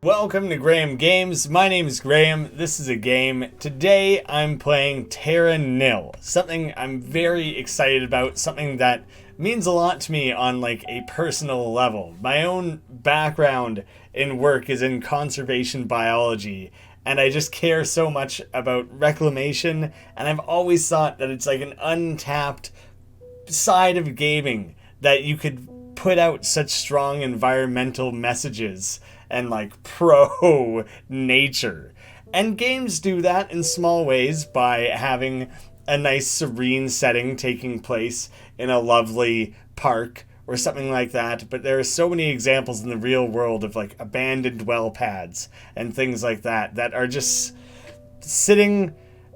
Welcome to Graeme Games. My name is Graeme. This is a game. Today I'm playing Terra Nil. Something I'm very excited about. Something that means a lot to me on like a personal level. My own background in work is in conservation biology. And I just care so much about reclamation. And I've always thought that it's like an untapped side of gaming that you could put out such strong environmental messages and like pro nature. And games do that in small ways by having a nice serene setting taking place in a lovely park or something like that. But there are so many examples in the real world of like abandoned well pads and things like that that are just sitting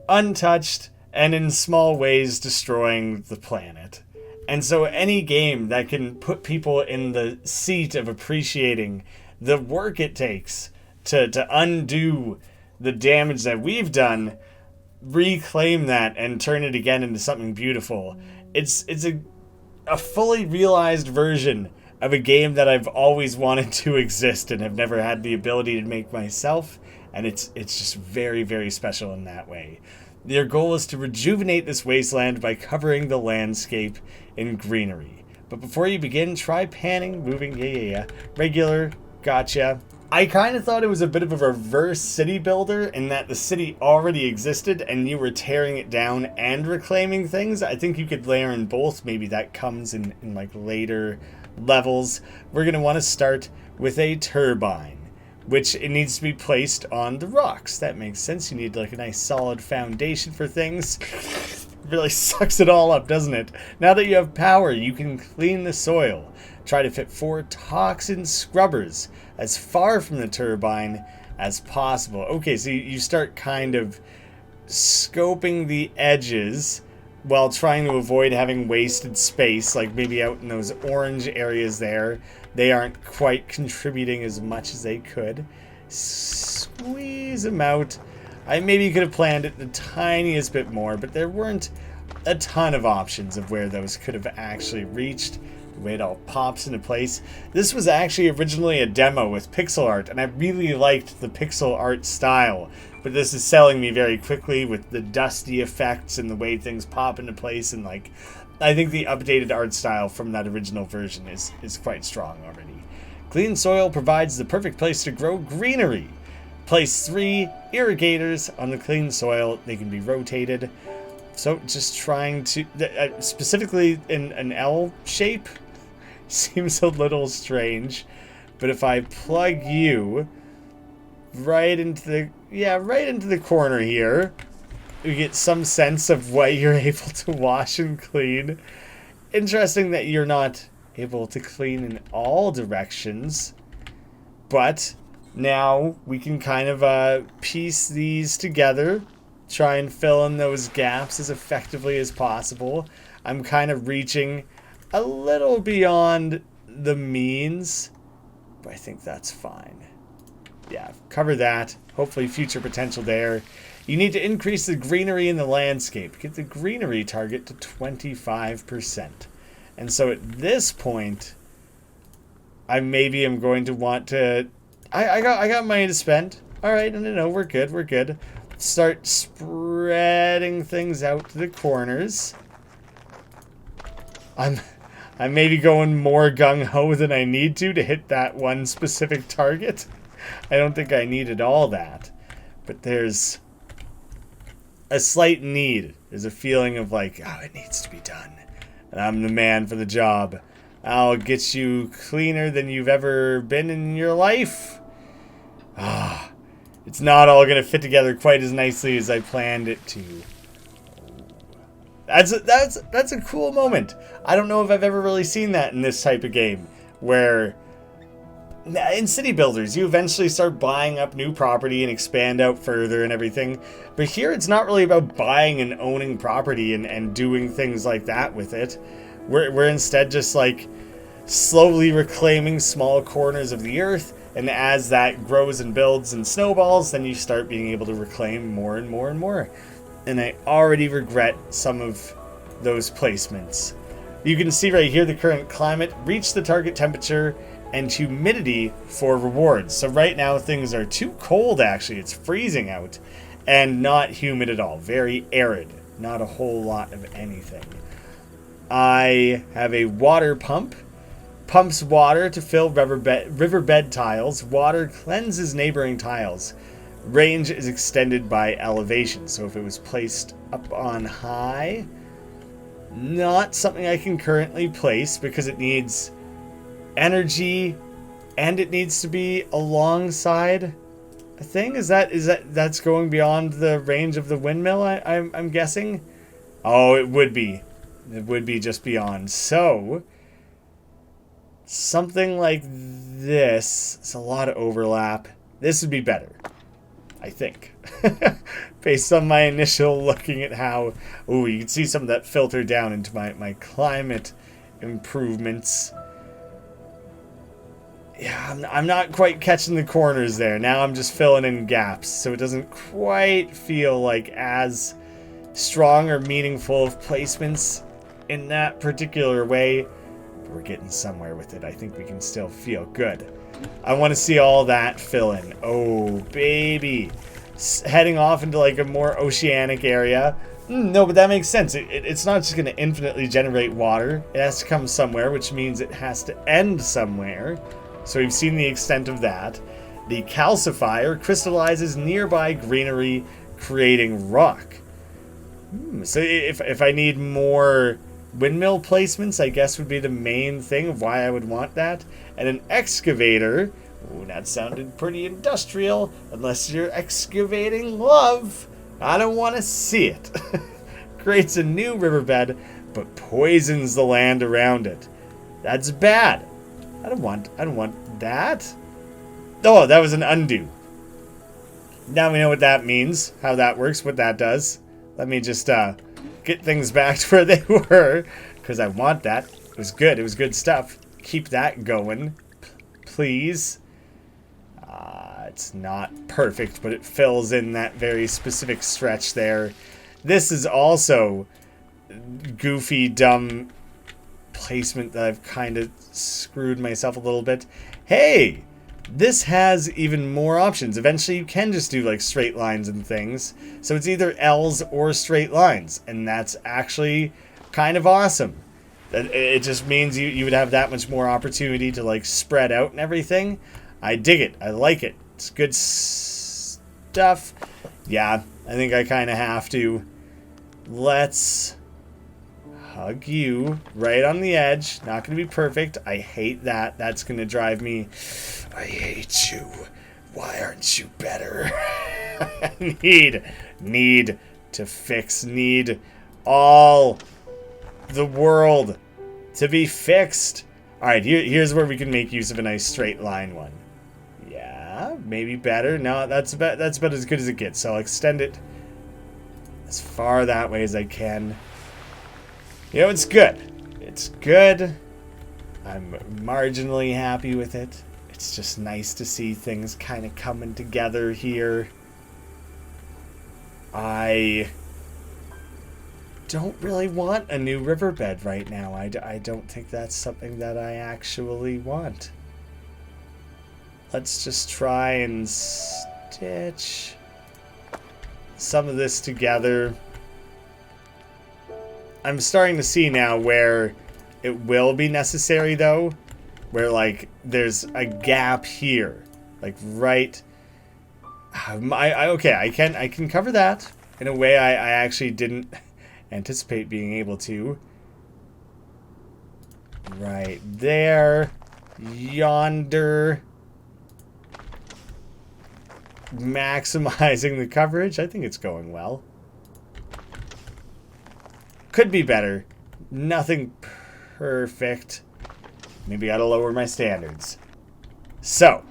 untouched and in small ways destroying the planet. And so any game that can put people in the seat of appreciating the work it takes to undo the damage that we've done, reclaim that and turn it again into something beautiful. It's a fully realized version of a game that I've always wanted to exist and have never had the ability to make myself, and it's just very, very special in that way. Their goal is to rejuvenate this wasteland by covering the landscape in greenery. But before you begin, try panning, moving, regular, gotcha. I kind of thought it was a bit of a reverse city builder in that the city already existed and you were tearing it down and reclaiming things. I think you could layer in both. Maybe that comes in like later levels. We're going to want to start with a turbine, which it needs to be placed on the rocks. That makes sense. You need like a nice solid foundation for things. Really sucks it all up, doesn't it? Now that you have power, you can clean the soil. Try to fit 4 toxin scrubbers as far from the turbine as possible. Okay, so you start kind of scoping the edges while trying to avoid having wasted space, like maybe out in those orange areas there. They aren't quite contributing as much as they could. Squeeze them out. I maybe could have planned it the tiniest bit more, but there weren't a ton of options of where those could have actually reached. The way it all pops into place. This was actually originally a demo with pixel art, and I really liked the pixel art style, but this is selling me very quickly with the dusty effects and the way things pop into place, and like I think the updated art style from that original version is quite strong already. Clean soil provides the perfect place to grow greenery. Place 3 irrigators on the clean soil. They can be rotated. So just trying to, specifically in an L shape, seems a little strange. But if I plug you right into the corner here, you get some sense of what you're able to wash and clean. Interesting that you're not able to clean in all directions, but now we can kind of piece these together, try and fill in those gaps as effectively as possible. I'm kind of reaching a little beyond the means, but I think that's fine. Yeah, cover that. Hopefully future potential there. You need to increase the greenery in the landscape. Get the greenery target to 25%. And so at this point, I maybe am going to want to... I got money to spend. All right, no, we're good. Start spreading things out to the corners. I'm maybe going more gung-ho than I need to hit that one specific target. I don't think I needed all that. But there's a slight need. There's a feeling of like, oh, it needs to be done. And I'm the man for the job. I'll get you cleaner than you've ever been in your life. Ah, it's not all going to fit together quite as nicely as I planned it to. That's a cool moment. I don't know if I've ever really seen that in this type of game, where in city builders you eventually start buying up new property and expand out further and everything. But here it's not really about buying and owning property and doing things like that with it. We're instead just like slowly reclaiming small corners of the earth, and as that grows and builds and snowballs, then you start being able to reclaim more and more and more. And I already regret some of those placements. You can see right here the current climate. Reach the target temperature and humidity for rewards. So right now things are too cold actually. It's freezing out and not humid at all. Very arid. Not a whole lot of anything. I have a water pump. Pumps water to fill riverbed tiles. Water cleanses neighboring tiles. Range is extended by elevation. So if it was placed up on high, not something I can currently place because it needs energy and it needs to be alongside a thing. That's going beyond the range of the windmill, I'm guessing? Oh, it would be. It would be just beyond. So something like this. It's a lot of overlap. This would be better, I think. Based on my initial looking at how... Ooh, you can see some of that filter down into my climate improvements. Yeah, I'm not quite catching the corners there. Now I'm just filling in gaps, so it doesn't quite feel like as strong or meaningful of placements in that particular way. We're getting somewhere with it. I think we can still feel good. I want to see all that fill in. Oh, baby. Heading off into like a more oceanic area. No, but that makes sense. It's not just going to infinitely generate water. It has to come somewhere, which means it has to end somewhere. So we've seen the extent of that. The calcifier crystallizes nearby greenery, creating rock. So if I need more windmill placements, I guess would be the main thing of why I would want that. And an excavator, ooh, that sounded pretty industrial, unless you're excavating love. I don't want to see it. Creates a new riverbed, but poisons the land around it. That's bad. I don't want that. Oh, that was an undo. Now we know what that means, how that works, what that does. Let me just get things back to where they were, because I want that. It was good. It was good stuff. Keep that going, please. It's not perfect, but it fills in that very specific stretch there. This is also goofy, dumb placement that I've kind of screwed myself a little bit. Hey, this has even more options. Eventually you can just do like straight lines and things. So it's either L's or straight lines. And that's actually kind of awesome. It just means you would have that much more opportunity to like spread out and everything. I dig it. I like it. It's good stuff. Yeah, I think I kind of have to. Let's hug you right on the edge. Not going to be perfect. I hate that. That's going to drive me. I hate you. Why aren't you better? Need to fix. Need all the world to be fixed. All right, here's where we can make use of a nice straight line one. Yeah, maybe better. No, that's about as good as it gets. So I'll extend it as far that way as I can. You know, it's good. It's good. I'm marginally happy with it. It's just nice to see things kind of coming together here. I don't really want a new riverbed right now. I don't think that's something that I actually want. Let's just try and stitch some of this together. I'm starting to see now where it will be necessary, though. Where, like, there's a gap here. Like, right... okay, I can cover that in a way I actually didn't anticipate being able to. Right there. Yonder. Maximizing the coverage. I think it's going well. Could be better. Nothing perfect. Maybe I gotta lower my standards. So,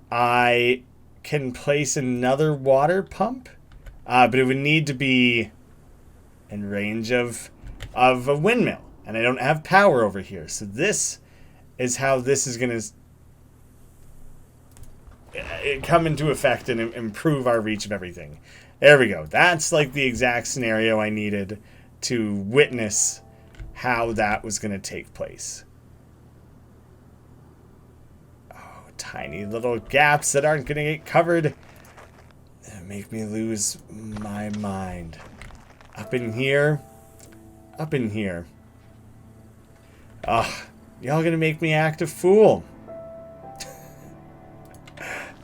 I can place another water pump, but it would need to be in range of a windmill, and I don't have power over here. So this is how this is gonna come into effect and improve our reach of everything. There we go. That's like the exact scenario I needed to witness how that was going to take place. tiny little gaps that aren't gonna get covered. That make me lose my mind. Up in here. Up in here. Ugh. Y'all gonna make me act a fool.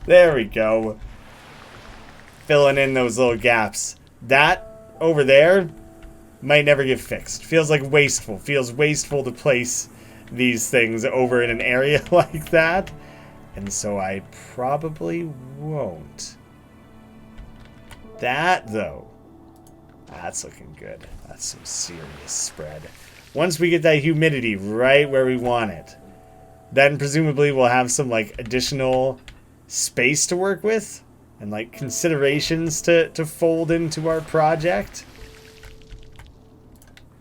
There we go. Filling in those little gaps. That over there might never get fixed. Feels like wasteful. Feels wasteful to place these things over in an area like that. And so I probably won't. That, though, that's looking good. That's some serious spread. Once we get that humidity right where we want it, then presumably we'll have some, like, additional space to work with and, like, considerations to fold into our project.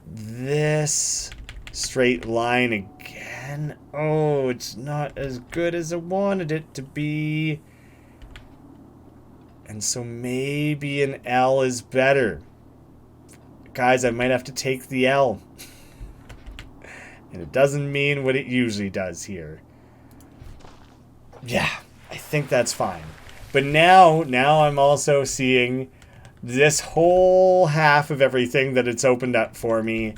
This straight line again. Oh, it's not as good as I wanted it to be. And so maybe an L is better. Guys, I might have to take the L. And it doesn't mean what it usually does here. Yeah, I think that's fine. But now I'm also seeing this whole half of everything that it's opened up for me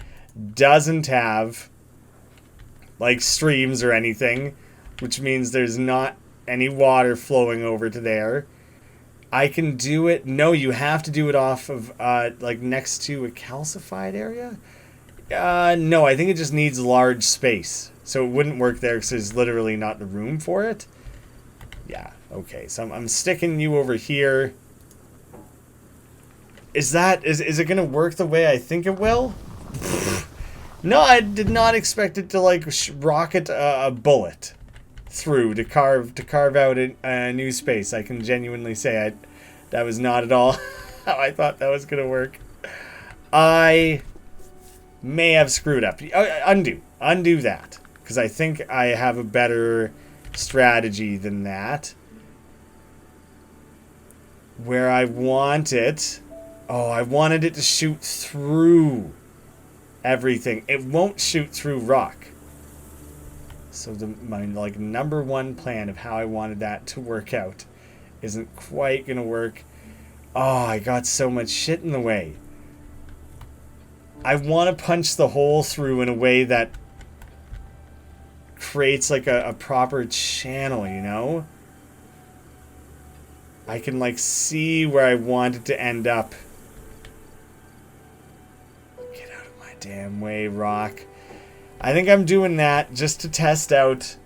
doesn't have, like, streams or anything, which means there's not any water flowing over to there. I can do it. No, you have to do it off of, like, next to a calcified area? No, I think it just needs large space. So it wouldn't work there because there's literally not the room for it. Yeah, okay. So I'm sticking you over here. Is it going to work the way I think it will? No, I did not expect it to, like, rocket a bullet through to carve out a new space. I can genuinely say that was not at all how I thought that was gonna work. I may have screwed up. Undo that, because I think I have a better strategy than that. Where I want it, I wanted it to shoot through everything. It won't shoot through rock. So my like number one plan of how I wanted that to work out isn't quite gonna work. Oh, I got so much shit in the way. I want to punch the hole through in a way that creates like a proper channel, you know? I can like see where I want it to end up. Get out of my damn way, rock. I think I'm doing that just to test out.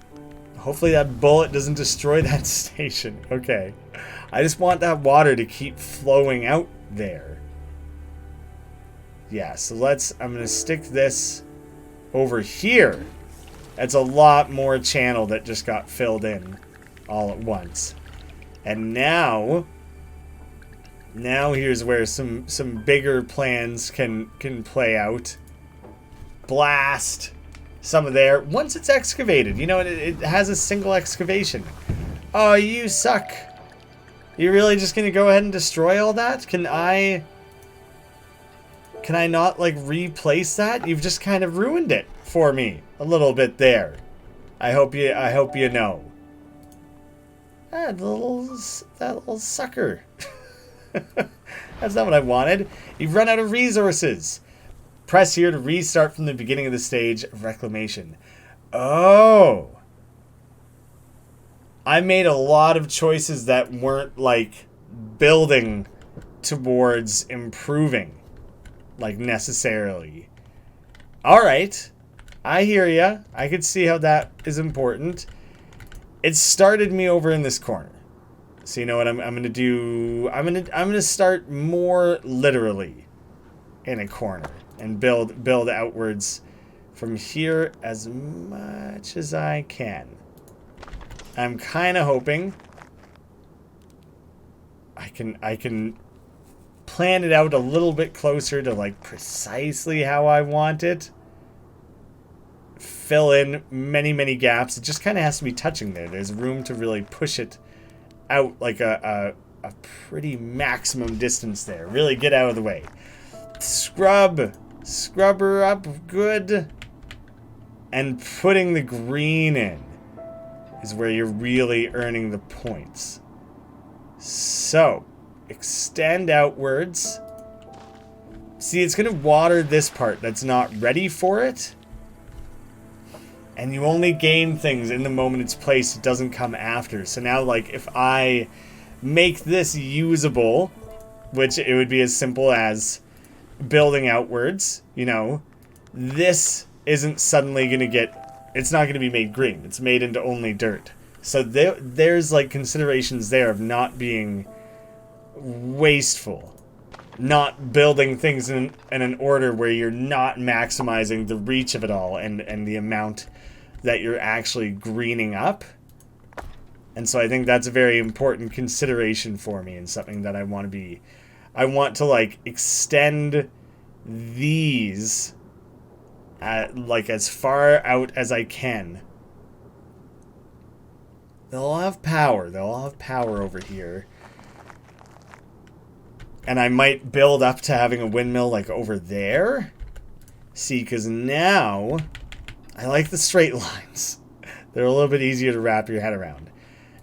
Hopefully that bullet doesn't destroy that station. Okay. I just want that water to keep flowing out there. Yeah, so I'm going to stick this over here. That's a lot more channel that just got filled in all at once. And now here's where some bigger plans can play out. Blast some of there. Once it's excavated, you know, it has a single excavation. Oh, you suck. You're really just gonna go ahead and destroy all that? Can I not, like, replace that? You've just kind of ruined it for me a little bit there. I hope you know. That little sucker. That's not what I wanted. You've run out of resources. Press here to restart from the beginning of the stage of reclamation. Oh. I made a lot of choices that weren't, like, building towards improving, like, necessarily. Alright. I hear ya. I could see how that is important. It started me over in this corner. So you know what I'm gonna do? I'm gonna start more literally in a corner and build outwards from here as much as I can. I'm kind of hoping I can plan it out a little bit closer to like precisely how I want it. Fill in many gaps. It just kind of has to be touching there. There's room to really push it out like a pretty maximum distance there. Really get out of the way. Scrub her up good. And putting the green in. is where you're really earning the points. So, extend outwards. See, it's going to water this part that's not ready for it. And you only gain things in the moment it's placed. It doesn't come after. So now, like, if I make this usable, which it would be as simple as building outwards, you know, this isn't suddenly going to get, it's not going to be made green. It's made into only dirt. So there's like considerations there of not being wasteful, not building things in an order where you're not maximizing the reach of it all and the amount that you're actually greening up. And so I think that's a very important consideration for me and something that I want to like extend these like as far out as I can. They'll all have power. They'll all have power over here. And I might build up to having a windmill like over there. See, because now I like the straight lines. They're a little bit easier to wrap your head around.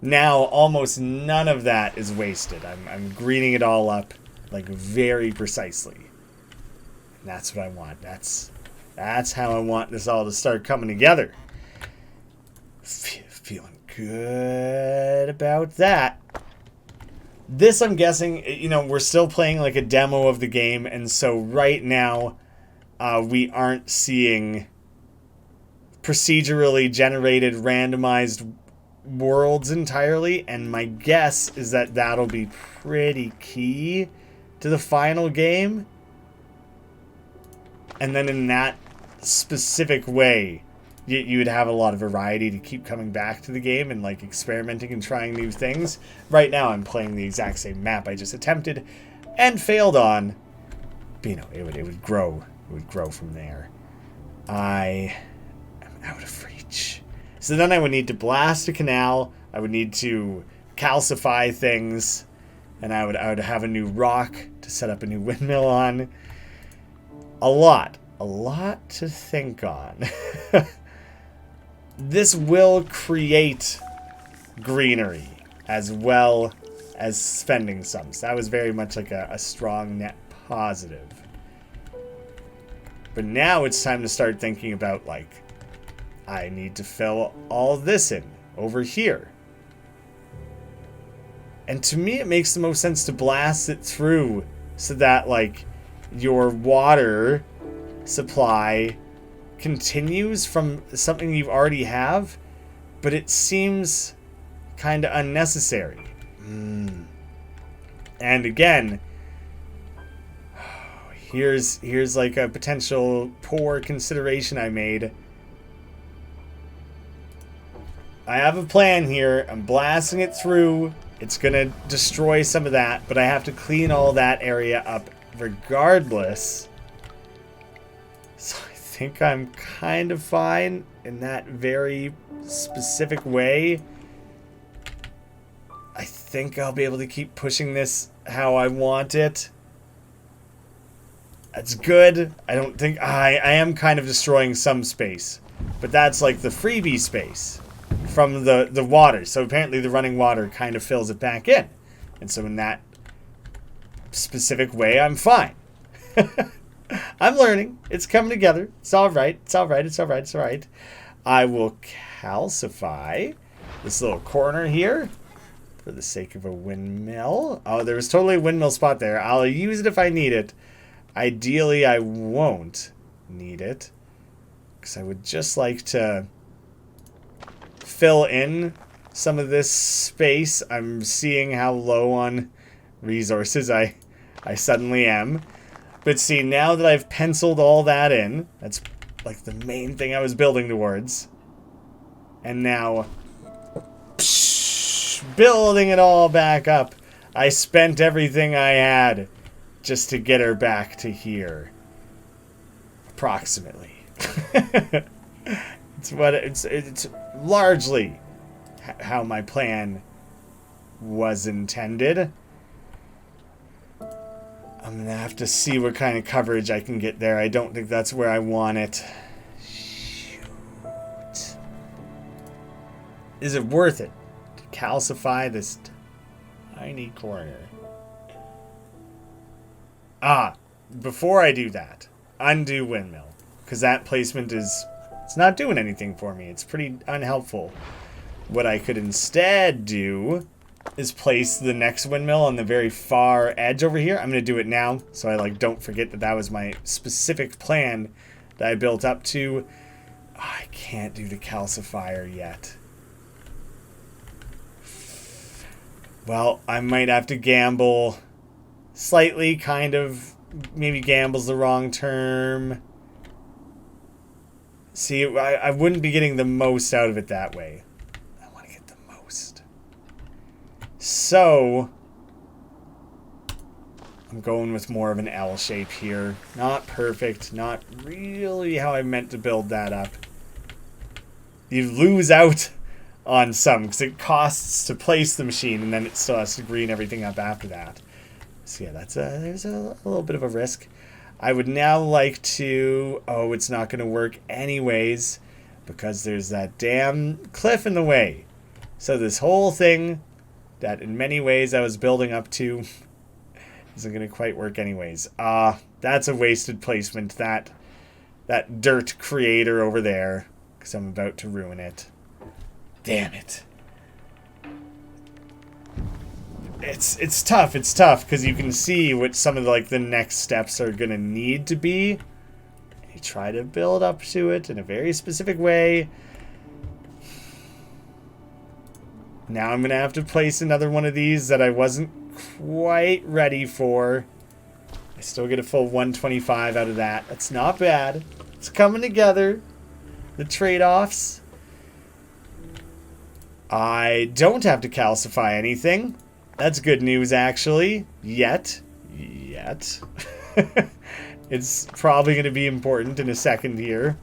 Now almost none of that is wasted. I'm greening it all up like very precisely. And that's what I want. That's how I want this all to start coming together. Feeling good about that. This, I'm guessing, you know, we're still playing like a demo of the game, and so right now we aren't seeing procedurally generated randomized worlds entirely, and my guess is that that'll be pretty key to the final game. And then in that specific way, you would have a lot of variety to keep coming back to the game and like experimenting and trying new things. Right now I'm playing the exact same map I just attempted and failed on. But you know, it would grow. It would grow from there. I am out of reach. So then I would need to blast a canal. I would need to calcify things. And I would have a new rock to set up a new windmill on. A lot to think on. This will create greenery as well as spending some. So that was very much like a strong net positive. But now it's time to start thinking about, like, I need to fill all this in over here. And to me, it makes the most sense to blast it through so that, like, your water supply continues from something you already have, but it seems kind of unnecessary. And again, here's like a potential poor consideration I made. I have a plan here. I'm blasting it through. It's gonna destroy some of that, but I have to clean all that area up regardless. So I think I'm kind of fine in that very specific way. I think I'll be able to keep pushing this how I want it. That's good. I don't think I am kind of destroying some space, but that's like the freebie space from the water. So apparently the running water kind of fills it back in. And so in that specific way, I'm fine. I'm learning. It's coming together. It's all right. It's all right. It's all right. It's all right. I will calcify this little corner here for the sake of a windmill. Oh, there was totally a windmill spot there. I'll use it if I need it. Ideally, I won't need it because I would just like to fill in some of this space. I'm seeing how low on resources I suddenly am. But see, now that I've penciled all that in, that's like the main thing I was building towards. And now, building it all back up. I spent everything I had just to get her back to here. Approximately. It's largely how my plan was intended. I'm gonna have to see what kind of coverage I can get there. I don't think that's where I want it. Shoot. Is it worth it to calcify this tiny corner? Before I do that, undo windmill. Because that placement it's not doing anything for me. It's pretty unhelpful. What I could instead do is place the next windmill on the very far edge over here. I'm going to do it now, so I don't forget that was my specific plan that I built up to. I can't do the calcifier yet. Well, I might have to gamble slightly, kind of. Maybe gamble's the wrong term. See, I wouldn't be getting the most out of it that way. I want to get the most. So, I'm going with more of an L shape here. Not perfect. Not really how I meant to build that up. You lose out on some because it costs to place the machine, and then it still has to green everything up after that. So yeah, there's a little bit of a risk. I would now like to... Oh, it's not going to work anyways because there's that damn cliff in the way. So this whole thing that in many ways I was building up to isn't going to quite work anyways. That's a wasted placement. That dirt creator over there, because I'm about to ruin it. Damn it. It's tough because you can see what some of the next steps are gonna need to be. You try to build up to it in a very specific way. Now I'm gonna have to place another one of these that I wasn't quite ready for. I still get a full 125 out of that. That's not bad. It's coming together. The trade-offs. I don't have to calcify anything. That's good news, actually. Yet. It's probably going to be important in a second here.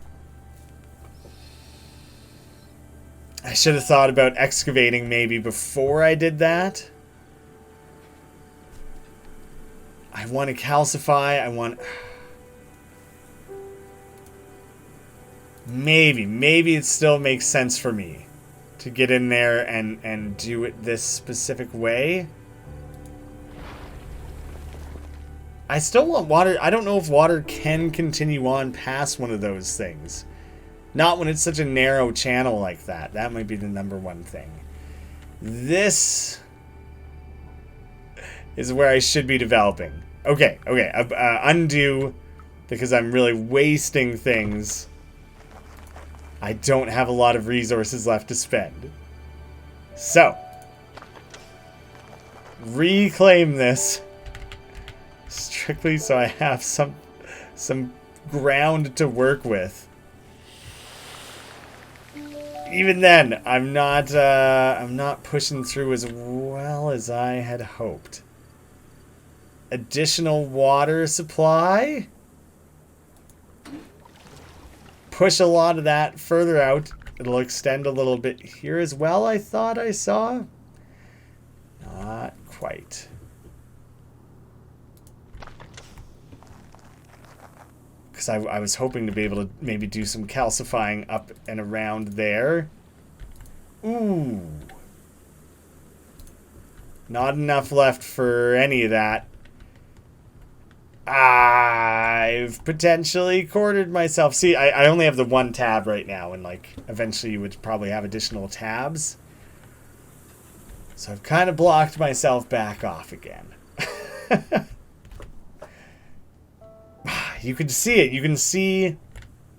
I should have thought about excavating maybe before I did that. I want to calcify. Maybe it still makes sense for me to get in there and do it this specific way. I still want water. I don't know if water can continue on past one of those things. Not when it's such a narrow channel like that. That might be the number one thing. This is where I should be developing. Okay. Undo, because I'm really wasting things. I don't have a lot of resources left to spend. So, reclaim this strictly so I have some ground to work with. Even then, I'm not pushing through as well as I had hoped. Additional water supply. Push a lot of that further out. It'll extend a little bit here as well, I thought I saw. Not quite. Because I was hoping to be able to maybe do some calcifying up and around there. Ooh. Not enough left for any of that. I've potentially cornered myself. See, I only have the one tab right now, and eventually you would probably have additional tabs. So I've kind of blocked myself back off again. You can see it. You can see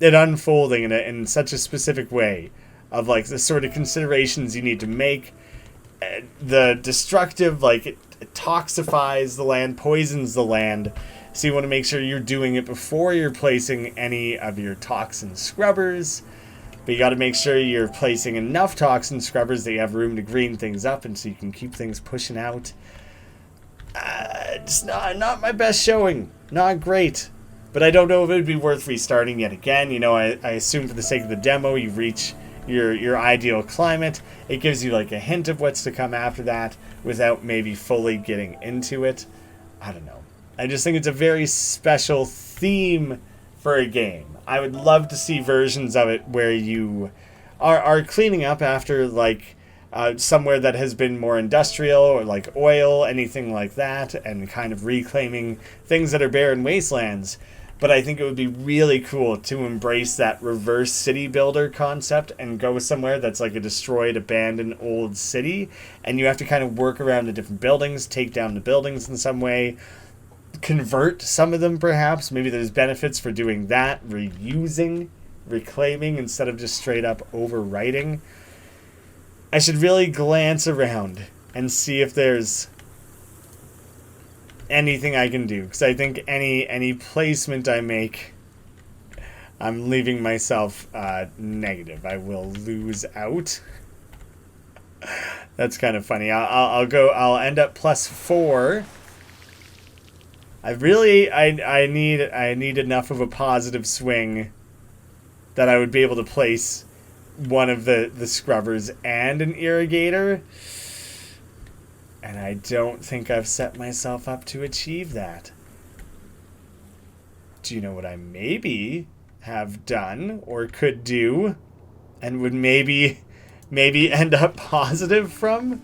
it unfolding in such a specific way of the sort of considerations you need to make. The destructive, it toxifies the land, poisons the land. So you want to make sure you're doing it before you're placing any of your toxin scrubbers. But you got to make sure you're placing enough toxin scrubbers that you have room to green things up and so you can keep things pushing out. Just not my best showing. Not great. But I don't know if it would be worth restarting yet again. You know, I assume for the sake of the demo, you reach your ideal climate. It gives you a hint of what's to come after that without maybe fully getting into it. I don't know. I just think it's a very special theme for a game. I would love to see versions of it where you are cleaning up after like somewhere that has been more industrial or like oil, anything like that, and kind of reclaiming things that are barren wastelands. But I think it would be really cool to embrace that reverse city builder concept and go somewhere that's like a destroyed, abandoned old city, and you have to kind of work around the different buildings, take down the buildings in some way, convert some of them perhaps. Maybe there's benefits for doing that, reusing, reclaiming, instead of just straight up overwriting. I should really glance around and see if there's anything I can do, because I think any placement I make, I'm leaving myself negative. I will lose out. That's kind of funny. I'll end up +4. I need enough of a positive swing that I would be able to place one of the scrubbers and an irrigator. And I don't think I've set myself up to achieve that. Do you know what I maybe have done or could do and would maybe end up positive from?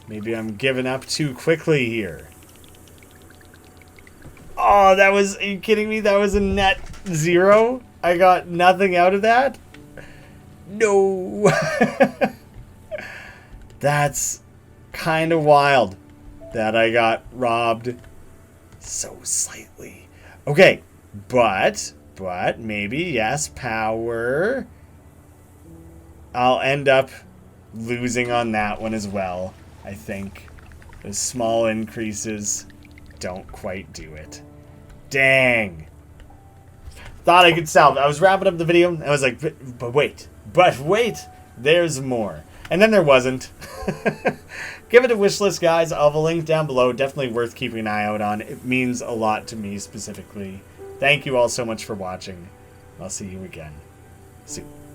Maybe I'm giving up too quickly here. Oh, are you kidding me? That was a net 0? I got nothing out of that? No. That's kind of wild that I got robbed so slightly. Okay, but maybe, yes, power. I'll end up losing on that one as well, I think. Those small increases don't quite do it. Dang. Thought I could salve. I was wrapping up the video, and I was like, but wait, there's more. And then there wasn't. Give it a wish list, guys. I'll have a link down below. Definitely worth keeping an eye out on. It means a lot to me specifically. Thank you all so much for watching. I'll see you again soon.